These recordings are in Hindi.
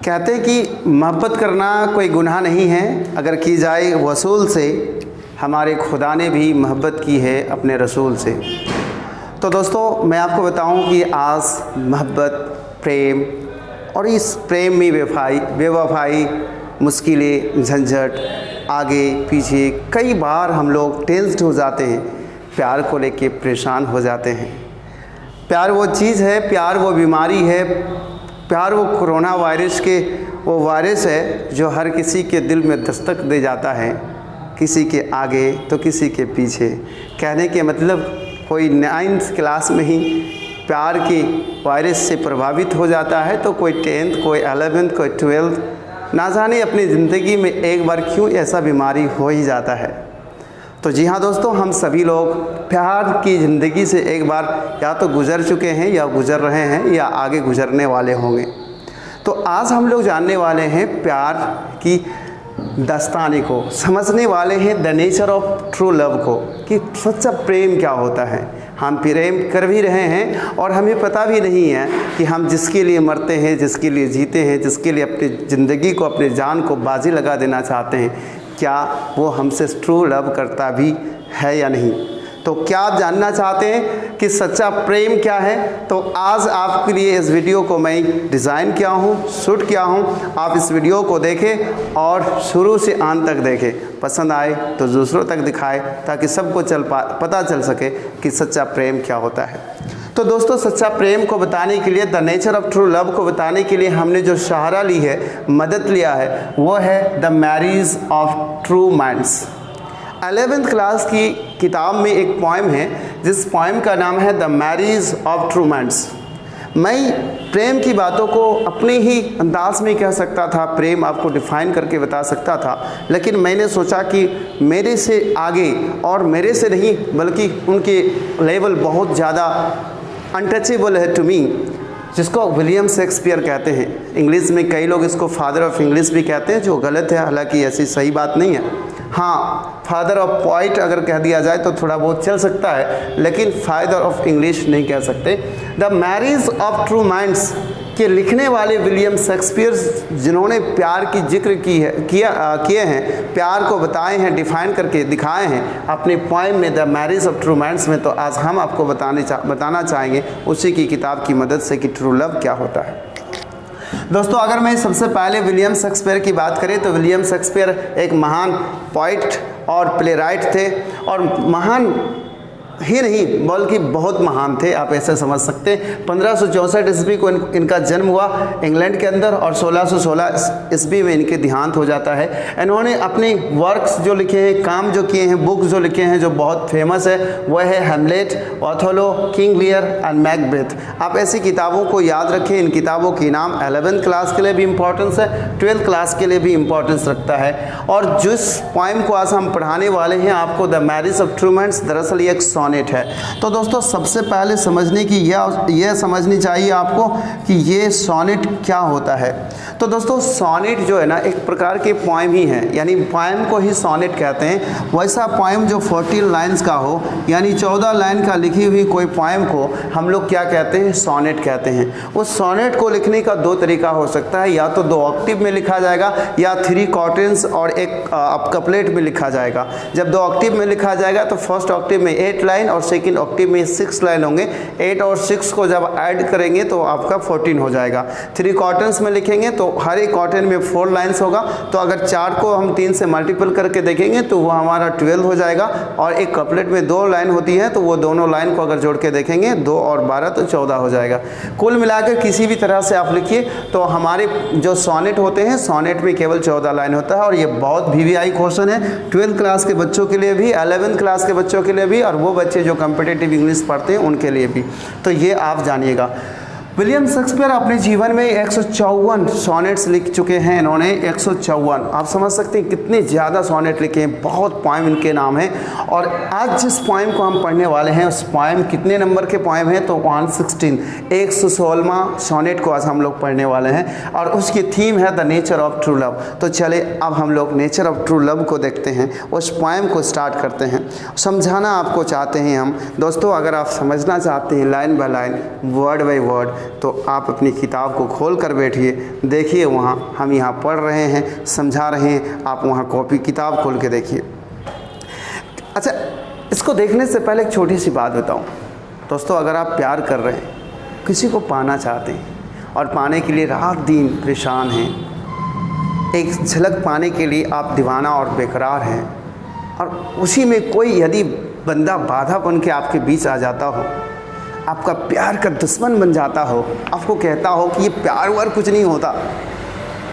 कहते हैं कि मोहब्बत करना कोई गुनाह नहीं है अगर की जाए वसूल से। हमारे खुदा ने भी मोहब्बत की है अपने रसूल से। तो दोस्तों मैं आपको बताऊं कि आज मोहब्बत, प्रेम और इस प्रेम में बेवफाई, मुश्किलें, झंझट, आगे पीछे, कई बार हम लोग टेंस्ड हो जाते हैं, प्यार को लेके परेशान हो जाते हैं। प्यार वो चीज़ है, प्यार वो बीमारी है, प्यार वो कोरोना वायरस के वो वायरस है जो हर किसी के दिल में दस्तक दे जाता है, किसी के आगे तो किसी के पीछे। कहने के मतलब कोई 9th क्लास में ही प्यार के वायरस से प्रभावित हो जाता है तो कोई 10th, कोई 11th, कोई 12th, ना जाने अपनी ज़िंदगी में एक बार क्यों ऐसा बीमारी हो ही जाता है। तो जी हाँ दोस्तों, हम सभी लोग प्यार की ज़िंदगी से एक बार या तो गुज़र चुके हैं या गुज़र रहे हैं या आगे गुज़रने वाले होंगे। तो आज हम लोग जानने वाले हैं प्यार की दास्तानी को, समझने वाले हैं the nature of true love को, कि सच्चा प्रेम क्या होता है। हम प्रेम कर भी रहे हैं और हमें पता भी नहीं है कि हम जिसके लिए मरते हैं, जिसके लिए जीते हैं, जिसके लिए अपनी ज़िंदगी को, अपनी जान को बाजी लगा देना चाहते हैं, क्या वो हमसे ट्रू लव करता भी है या नहीं। तो क्या आप जानना चाहते हैं कि सच्चा प्रेम क्या है? तो आज आपके लिए इस वीडियो को मैं डिज़ाइन किया हूँ, शूट किया हूँ। आप इस वीडियो को देखें और शुरू से अंत तक देखें। पसंद आए तो दूसरों तक दिखाएं ताकि सबको पता चल सके कि सच्चा प्रेम क्या होता है। तो दोस्तों, सच्चा प्रेम को बताने के लिए, the nature of true love को बताने के लिए हमने जो सहारा ली है, मदद लिया है, वो है the marriage of true minds. 11th class की किताब में एक पोएम है जिस पोएम का नाम है the marriage of true minds. मैं प्रेम की बातों को अपने ही अंदाज में कह सकता था, प्रेम आपको डिफ़ाइन करके बता सकता था, लेकिन मैंने सोचा कि मेरे से आगे और मेरे से नहीं बल्कि उनके लेवल बहुत ज़्यादा अनटचेबल है टू मी, जिसको विलियम शेक्सपियर कहते हैं। इंग्लिश में कई लोग इसको फादर ऑफ इंग्लिश भी कहते हैं, जो गलत है, हालांकि ऐसी सही बात नहीं है। हाँ, फादर ऑफ पोइट अगर कह दिया जाए तो थोड़ा बहुत चल सकता है, लेकिन फादर ऑफ इंग्लिश नहीं कह सकते। The marriage of true minds के लिखने वाले विलियम शेक्सपियर, जिन्होंने प्यार की जिक्र किए हैं, प्यार को बताए हैं, डिफ़ाइन करके दिखाए हैं अपने पोएम में the marriage of true minds में। तो आज हम आपको बताना चाहेंगे उसी की किताब की मदद से कि ट्रू लव क्या होता है। दोस्तों, अगर मैं सबसे पहले विलियम शेक्सपियर की बात करें तो विलियम शेक्सपियर एक महान पोइट और प्लेराइट थे, और महान ही नहीं बल्कि बहुत महान थे, आप ऐसे समझ सकते हैं। 1564 ईस्वी को इनका जन्म हुआ इंग्लैंड के अंदर और 1616 ईस्वी में इनके देहांत हो जाता है। इन्होंने अपने वर्क्स जो लिखे हैं, काम जो किए हैं, बुक जो लिखे हैं, जो बहुत फेमस है, वह है Hamlet, Othello, King Lear and Macbeth. आप ऐसी किताबों को याद रखें। इन किताबों की नाम 11th क्लास के लिए भी इम्पोर्टेंस है, 12th क्लास के लिए भी इम्पोर्टेंस रखता है। और जिस पोएम को आज हम पढ़ाने वाले हैं आपको, the marriage of true minds, दरअसल ये एक सोनेट है। तो दोस्तों, सबसे पहले समझने की यह समझनी चाहिए आपको कि ये सोनेट क्या होता है। तो दोस्तों, सोनेट जो है ना, एक प्रकार के पोएम ही है, यानी पोएम को ही सोनेट कहते हैं। वैसा पोएम जो 14 लाइन्स का हो, यानी 14 लाइन का लिखी हुई कोई पोएम को हम लोग क्या कहते हैं? सोनेट कहते हैं। उस सोनेट को लिखने का 2 तरीका हो सकता है, या तो 2 ऑक्टेव में लिखा जाएगा या 3 क्वार्टेंस और एक कपलेट में लिखा जाएगा। जब 2 ऑक्टेव में लिखा जाएगा तो फर्स्ट ऑक्टेव में 8 लाइन और सेकंड ऑक्टेव में 6 लाइन होंगे। 8 और 6 को जब ऐड करेंगे तो आपका 14 हो जाएगा। 3 क्वार्टर्स में लिखेंगे तो हर एक क्वार्टर में 4 लाइन्स होगा। तो अगर 4 को हम 3 से मल्टीपल करके देखेंगे तो वो हमारा 12 हो जाएगा। और एक कपलेट में 2 लाइन होती है तो वो दोनों लाइन को अगर जोड़ के देखेंगे 2 और 12 तो 14 हो जाएगा। कुल मिलाकर किसी भी तरह से आप लिखिए तो हमारे जो सोनेट होते हैं, सोनेट में केवल 14 लाइन होता है। और ये बहुत VVI क्वेश्चन है 12th क्लास के बच्चों के लिए भी, 11th क्लास के बच्चों के लिए भी, और वो बच्चे जो कॉम्पिटिटिव इंग्लिश पढ़ते हैं उनके लिए भी। तो ये आप जानिएगा। विलियम शेक्सपियर अपने जीवन में 154 सोनेट्स लिख चुके हैं। इन्होंने 154, आप समझ सकते हैं कितने ज़्यादा सोनेट लिखे हैं, बहुत पोएम इनके नाम है। और आज जिस पोएम को हम पढ़ने वाले हैं उस पोएम कितने नंबर के पोएम है? तो 116, 116वां सोनेट को आज हम लोग पढ़ने वाले हैं और उसकी थीम है the nature of true love. तो चले अब हम लोग नेचर ऑफ ट्रू लव को देखते हैं, उस पोएम को स्टार्ट करते हैं। समझाना आपको चाहते हैं हम दोस्तों, अगर आप समझना चाहते हैं line by line, word by word, तो आप अपनी किताब को खोल कर बैठिए, देखिए वहाँ हम यहाँ पढ़ रहे हैं, समझा रहे हैं, आप वहाँ कॉपी किताब खोल के देखिए। अच्छा, इसको देखने से पहले एक छोटी सी बात बताऊँ दोस्तों। अगर आप प्यार कर रहे हैं, किसी को पाना चाहते हैं और पाने के लिए रात दिन परेशान हैं, एक झलक पाने के लिए आप दीवाना और बेकरार हैं, और उसी में कोई यदि बंदा बाधा बन के आपके बीच आ जाता हो, आपका प्यार का दुश्मन बन जाता हो, आपको कहता हो कि ये प्यार वार कुछ नहीं होता,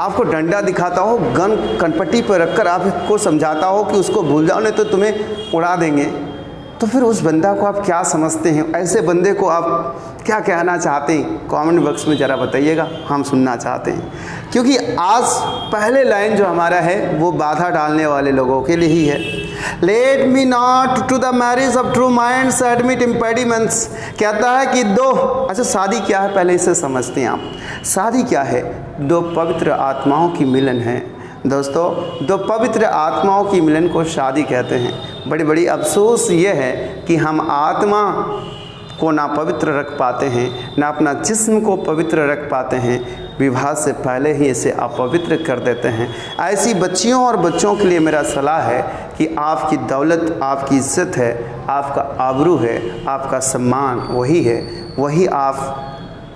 आपको डंडा दिखाता हो, गन कनपट्टी पर रखकर आपको समझाता हो कि उसको भूल जाओ नहीं तो तुम्हें उड़ा देंगे, तो फिर उस बंदा को आप क्या समझते हैं? ऐसे बंदे को आप क्या कहना चाहते हैं? कमेंट बॉक्स में ज़रा बताइएगा, हम सुनना चाहते हैं। क्योंकि आज पहले लाइन जो हमारा है वो बाधा डालने वाले लोगों के लिए ही है। Let me not to the marriage of true minds admit impediments. कहता है कि दो, अच्छा शादी क्या है पहले इसे समझते हैं आप। शादी क्या है? दो पवित्र आत्माओं की मिलन है दोस्तों। दो पवित्र आत्माओं की मिलन को शादी कहते हैं। बड़ी बड़ी अफसोस ये है कि हम आत्मा को ना पवित्र रख पाते हैं, ना अपना जिस्म को पवित्र रख पाते हैं, विवाह से पहले ही इसे अपवित्र कर देते हैं। ऐसी बच्चियों और बच्चों के लिए मेरा सलाह है कि आपकी दौलत, आपकी इज्जत है, आपका आबरू है, आपका सम्मान वही है,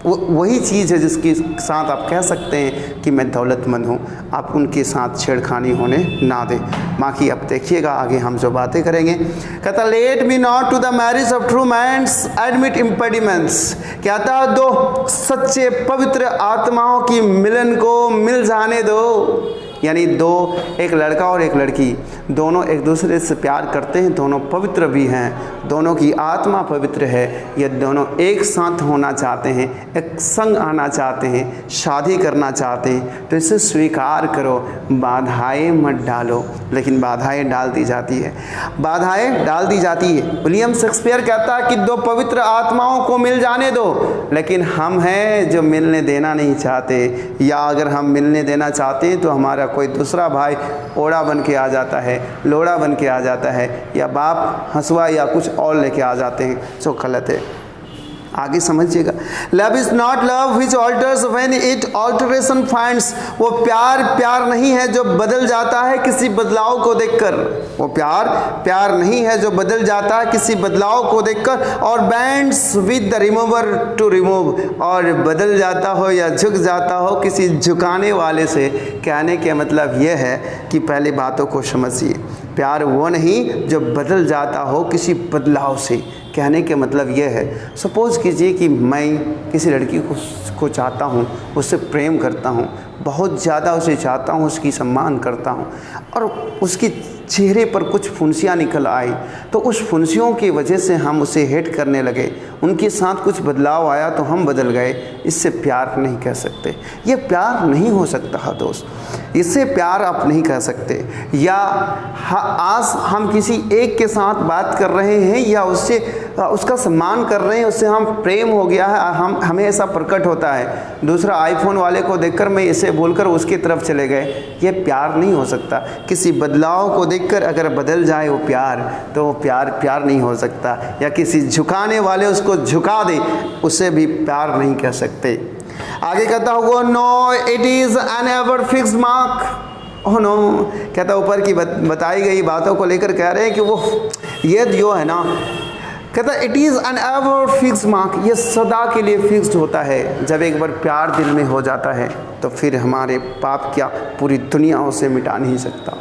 वही चीज़ है जिसके साथ आप कह सकते हैं कि मैं दौलतमंद हूँ। आप उनके साथ छेड़खानी होने ना दें। बाकी अब देखिएगा आगे हम जो बातें करेंगे। कहता let me not to the marriage of true minds admit impediments. कहता दो सच्चे पवित्र आत्माओं की मिलन को मिल जाने दो। यानी दो, एक लड़का और एक लड़की, दोनों एक दूसरे से प्यार करते हैं, दोनों पवित्र भी हैं, दोनों की आत्मा पवित्र है, ये दोनों एक साथ होना चाहते हैं, एक संग आना चाहते हैं, शादी करना चाहते हैं, तो इसे स्वीकार करो, बाधाएं मत डालो। लेकिन बाधाएं डाल दी जाती है, बाधाएं डाल दी जाती है। विलियम शेक्सपियर कहता है कि दो पवित्र आत्माओं को मिल जाने दो, लेकिन हम हैं जो मिलने देना नहीं चाहते, या अगर हम मिलने देना चाहते हैं तो हमारा कोई दूसरा भाई ओड़ा बन के आ जाता है, लोड़ा बन के आ जाता है, या बाप हंसुआ या कुछ और लेके आ जाते हैं, जो गलत है। आगे समझिएगा। Love is not love which alters when it alteration finds. वो प्यार प्यार नहीं है जो बदल जाता है किसी बदलाव को देखकर। वो प्यार प्यार नहीं है जो बदल जाता है किसी बदलाव को देखकर। और bends with the remover to remove. और बदल जाता हो या झुक जाता हो किसी झुकाने वाले से। कहने के मतलब यह है कि पहले बातों को समझिए। प्यार वो नहीं जो बदल जाता हो किसी बदलाव से। कहने के मतलब यह है, सपोज़ कीजिए कि मैं किसी लड़की को चाहता हूँ, उससे प्रेम करता हूँ, बहुत ज़्यादा उसे चाहता हूँ, उसकी सम्मान करता हूँ, और उसकी चेहरे पर कुछ फुंसियाँ निकल आई, तो उस फुंसियों की वजह से हम उसे हेट करने लगे, उनके साथ कुछ बदलाव आया तो हम बदल गए। इससे प्यार नहीं कह सकते, ये प्यार नहीं हो सकता है दोस्त, इससे प्यार आप नहीं कह सकते। या आज हम किसी एक के साथ बात कर रहे हैं या उसका सम्मान कर रहे हैं, उससे हम प्रेम हो गया है, हमें ऐसा प्रकट होता है। दूसरा आईफोन वाले को देखकर मैं इसे बोलकर उसकी तरफ चले गए, ये प्यार नहीं हो सकता। किसी बदलाव को देखकर अगर बदल जाए वो प्यार, तो वो प्यार नहीं हो सकता। या किसी झुकाने वाले उसको झुका दे, उसे भी प्यार नहीं कह सकते। आगे कहता होगा no it is an ever fixed mark. Oh no, कहता ऊपर की बताई गई बातों को लेकर कह रहे हैं कि वो ये जो है ना, कहता it is an ever fixed mark, ये सदा के लिए फिक्स्ड होता है। जब एक बार प्यार दिल में हो जाता है तो फिर हमारे पाप क्या पूरी दुनिया उसे मिटा नहीं सकता।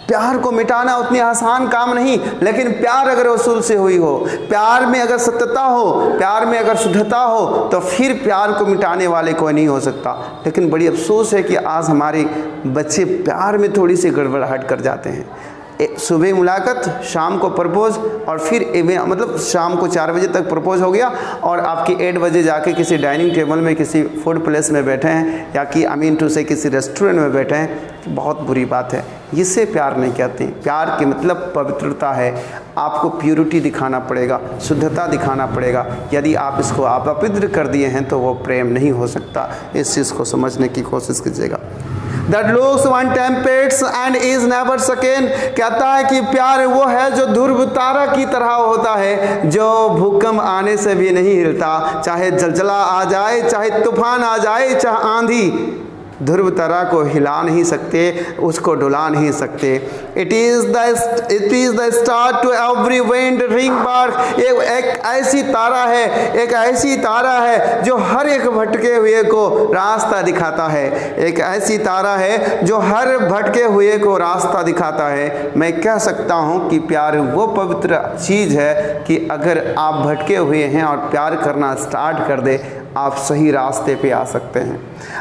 प्यार को मिटाना उतनी आसान काम नहीं, लेकिन प्यार अगर वसूल से हुई हो, प्यार में अगर सत्यता हो, प्यार में अगर शुद्धता हो, तो फिर प्यार को मिटाने वाले कोई नहीं हो सकता। लेकिन बड़ी अफसोस है कि आज हमारे बच्चे प्यार में थोड़ी सी गड़बड़ाहट कर जाते हैं। सुबह मुलाकात, शाम को प्रपोज, और फिर मतलब शाम को 4 बजे तक प्रपोज हो गया और आपकी 8 बजे जाके किसी डाइनिंग टेबल में किसी फूड प्लेस में बैठे हैं, या कि आई मीन टू से किसी रेस्टोरेंट में बैठे हैं। बहुत बुरी बात है, इसे प्यार नहीं कहते। प्यार के मतलब पवित्रता है। आपको प्यूरिटी दिखाना पड़ेगा, शुद्धता दिखाना पड़ेगा। यदि आप इसको अपवित्र कर दिए हैं तो वो प्रेम नहीं हो सकता। इस चीज़ को समझने की कोशिश कीजिएगा। That looks one tempest and is never shaken, कहता है कि प्यार वो है जो ध्रुव तारा की तरह होता है, जो भूकंप आने से भी नहीं हिलता। चाहे जलजला आ जाए, चाहे तूफान आ जाए, चाहे आंधी, ध्रुव तारा को हिला नहीं सकते, उसको डुला नहीं सकते। It is the star to every wandering bird, एक ऐसी तारा है, एक ऐसी तारा है जो हर एक भटके हुए को रास्ता दिखाता है। एक ऐसी तारा है जो हर भटके हुए को रास्ता दिखाता है। मैं कह सकता हूँ कि प्यार वो पवित्र चीज़ है कि अगर आप भटके हुए हैं और प्यार करना स्टार्ट कर दे, आप सही रास्ते पे आ सकते हैं।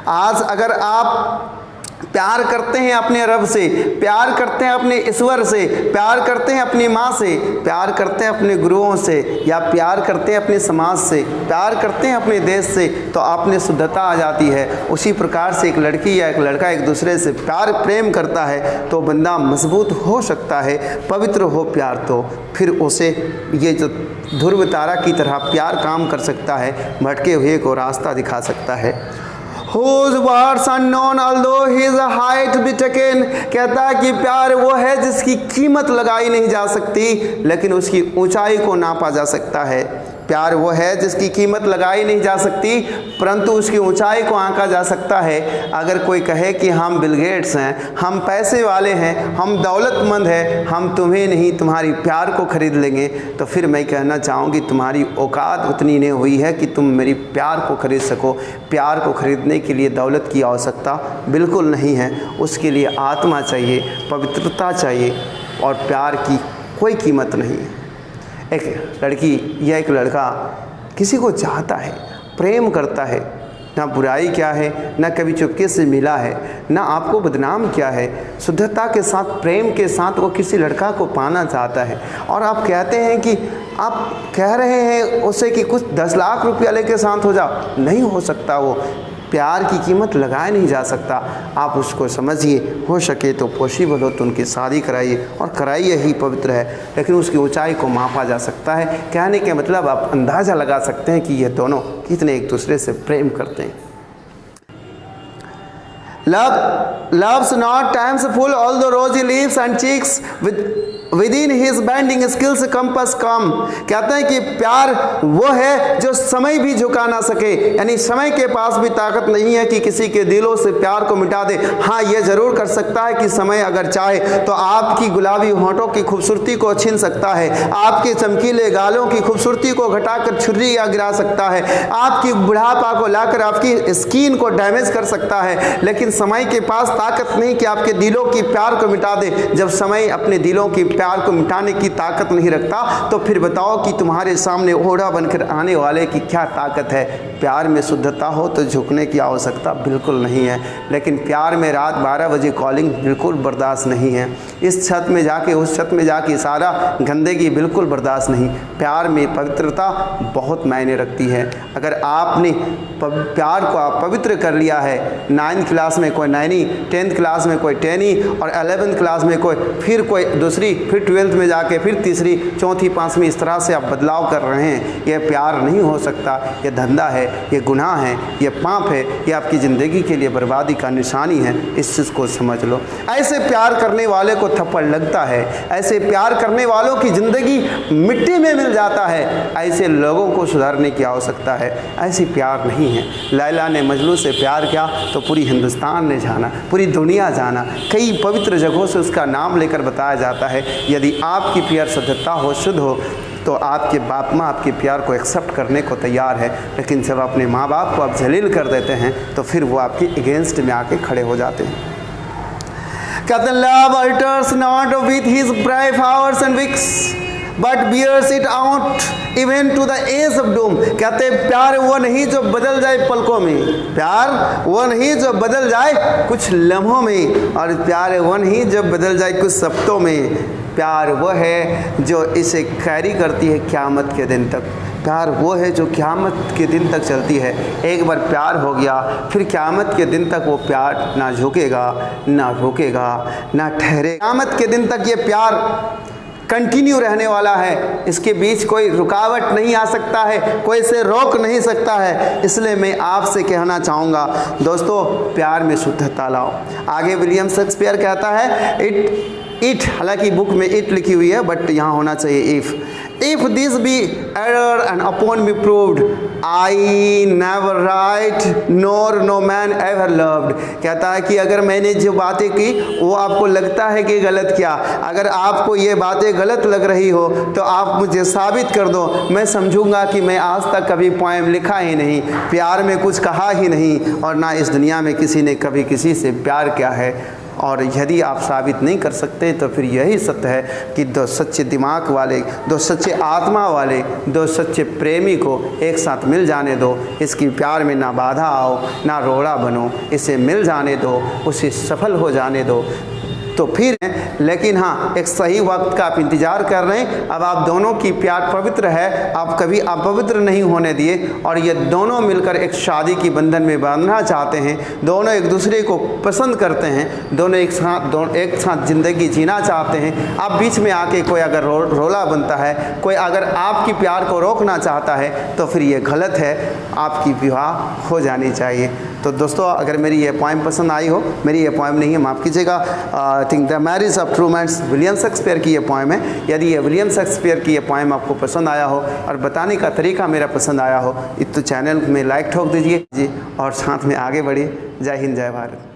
आज अगर आप प्यार करते हैं अपने रब से, प्यार करते हैं अपने ईश्वर से, प्यार करते हैं अपनी माँ से, प्यार करते हैं अपने गुरुओं से, या प्यार करते हैं अपने समाज से, प्यार करते हैं अपने देश से, तो आप में शुद्धता आ जाती है। उसी प्रकार से एक लड़की या एक लड़का एक दूसरे से प्रेम करता है तो बंदा मजबूत हो सकता है, पवित्र हो प्यार, तो फिर उसे ये जो ध्रुव तारा की तरह प्यार काम कर सकता है, भटके हुए को रास्ता दिखा सकता है। Whose words unknown although his height be taken, कहता है कि प्यार वो है जिसकी कीमत लगाई नहीं जा सकती लेकिन उसकी ऊंचाई को नापा जा सकता है। प्यार वो है जिसकी कीमत लगाई नहीं जा सकती परंतु उसकी ऊंचाई को आंका जा सकता है। अगर कोई कहे कि हम बिल गेट्स हैं, हम पैसे वाले हैं, हम दौलतमंद हैं, हम तुम्हें नहीं तुम्हारी प्यार को खरीद लेंगे, तो फिर मैं कहना चाहूँगी तुम्हारी औकात उतनी नहीं हुई है कि तुम मेरी प्यार को खरीद सको। प्यार को खरीदने के लिए दौलत की आवश्यकता बिल्कुल नहीं है, उसके लिए आत्मा चाहिए, पवित्रता चाहिए, और प्यार की कोई कीमत नहीं है। एक लड़की या एक लड़का किसी को चाहता है, प्रेम करता है, ना बुराई क्या है, ना कभी चुपके से मिला है, ना आपको बदनाम किया है, शुद्धता के साथ प्रेम के साथ वो किसी लड़का को पाना चाहता है, और आप कहते हैं कि आप कह रहे हैं उसे कि कुछ 10 लाख रुपया लेके शांत हो जाओ, नहीं हो सकता। वो प्यार की कीमत लगाया नहीं जा सकता। आप उसको समझिए, हो सके तो पॉसिबल हो तो उनकी शादी कराइए, और कराइए ही पवित्र है, लेकिन उसकी ऊंचाई को मापा जा सकता है। कहने के मतलब आप अंदाज़ा लगा सकते हैं कि ये दोनों कितने एक दूसरे से प्रेम करते हैं। Love loves not times full, although rosy lips and cheeks within his bending skills compass come, कहते हैं कि प्यार वो है जो समय भी झुका ना सके, यानी समय के पास भी ताकत नहीं है कि किसी के दिलों से प्यार को मिटा दे। हाँ, ये ज़रूर कर सकता है कि समय अगर चाहे तो आपकी गुलाबी होंठों की खूबसूरती को छीन सकता है, आपके चमकीले गालों की खूबसूरती को घटाकर छुरी या गिरा सकता है, आपकी बुढ़ापा को लाकर आपकी स्किन को डैमेज कर सकता है, लेकिन समय के पास ताकत नहीं कि आपके दिलों की प्यार को मिटा दे। जब समय अपने दिलों की प्यार को मिटाने की ताकत नहीं रखता तो फिर बताओ कि तुम्हारे सामने ओढ़ा बनकर आने वाले की क्या ताकत है। प्यार में शुद्धता हो तो झुकने की आवश्यकता बिल्कुल नहीं है, लेकिन प्यार में रात 12 बजे कॉलिंग बिल्कुल बर्दाश्त नहीं है। इस छत में जाके उस छत में जाके सारा गंदगी बिल्कुल बर्दाश्त नहीं। प्यार में पवित्रता बहुत मायने रखती है। अगर आपने प्यार को आप पवित्र कर लिया है, 9th क्लास में कोई 9वीं, 10th क्लास में कोई 10वीं, और 11th क्लास में फिर कोई दूसरी, फिर 12th में जाके फिर तीसरी, चौथी, 5वीं, इस तरह से आप बदलाव कर रहे हैं, यह प्यार नहीं हो सकता। यह धंधा है, ये गुनाह है, ये पाप है, ये आपकी ज़िंदगी के लिए बर्बादी का निशानी है। इस चीज़ को समझ लो। ऐसे प्यार करने वाले को थप्पड़ लगता है, ऐसे प्यार करने वालों की ज़िंदगी मिट्टी में मिल जाता है। ऐसे लोगों को सुधारने की आवश्यकता है। ऐसी प्यार नहीं है। लैला ने मजनू से प्यार किया तो पूरी हिंदुस्तान ने जाना, पूरी दुनिया जाना, कई पवित्र जगहों से उसका नाम लेकर बताया जाता है। यदि आपकी प्यार शुद्धता हो, शुद्ध हो, तो आपके बाप माँ आपके प्यार को एक्सेप्ट करने को तैयार है। लेकिन जब अपने माँ बाप को आप जलील कर देते हैं तो फिर वो आपके अगेंस्ट में आके खड़े हो जाते हैं। कहते हैं love alters not with his bright flowers and wicks but bears it out even to the age of doom। कहते हैं प्यार वो नहीं जो बदल जाए पलकों में, प्यार वो नहीं जो बदल जाए कुछ लम्हों में, और प्यार वो नहीं जो बदल जाए कुछ हफ्तों में। प्यार वो है जो इसे कैरी करती है क़यामत के दिन तक। प्यार वो है जो क़यामत के दिन तक चलती है। एक बार प्यार हो गया फिर क़यामत के दिन तक वो प्यार ना झुकेगा, ना रुकेगा, ना ठहरे। क़यामत के दिन तक ये प्यार कंटिन्यू रहने वाला है। इसके बीच कोई रुकावट नहीं आ सकता है, कोई इसे रोक नहीं सकता है। इसलिए मैं आपसे कहना चाहूँगा दोस्तों, प्यार में शुद्धता लाओ। आगे विलियम शेक्सपियर कहता है इट हालांकि बुक में इट लिखी हुई है बट यहाँ होना चाहिए if this be error and upon be proved I never write nor no man ever loved. कहता है कि अगर मैंने जो बातें की वो आपको लगता है कि गलत किया, अगर आपको ये बातें गलत लग रही हो तो आप मुझे साबित कर दो, मैं समझूंगा कि मैं आज तक कभी पोएम लिखा ही नहीं, प्यार में कुछ कहा ही नहीं, और ना इस दुनिया में किसी ने कभी किसी से प्यार किया है। और यदि आप साबित नहीं कर सकते तो फिर यही सत्य है कि दो सच्चे दिमाग वाले, दो सच्चे आत्मा वाले, दो सच्चे प्रेमी को एक साथ मिल जाने दो। इसकी प्यार में ना बाधा आओ, ना रोड़ा बनो, इसे मिल जाने दो, उसे सफल हो जाने दो। तो फिर लेकिन हाँ, एक सही वक्त का आप इंतज़ार कर रहे हैं। अब आप दोनों की प्यार पवित्र है, आप कभी अपवित्र नहीं होने दिए, और ये दोनों मिलकर एक शादी की बंधन में बांधना चाहते हैं। दोनों एक दूसरे को पसंद करते हैं, दोनों एक साथ ज़िंदगी जीना चाहते हैं। आप बीच में आके कोई अगर रोला बनता है, कोई अगर आपकी प्यार को रोकना चाहता है तो फिर ये गलत है, आपकी विवाह हो जानी चाहिए। तो दोस्तों, अगर मेरी ये पोएम पसंद आई हो, मेरी ये पोएम नहीं है, माफ़ कीजिएगा, I think the marriage of true mans William Shakespeare की ये पोएम है। यदि ये विलियम शेक्सपियर की ये पोएम आपको पसंद आया हो और बताने का तरीका मेरा पसंद आया हो तो चैनल में लाइक ठोक दीजिए जी, और साथ में आगे बढ़िए। जय हिंद, जय भारत।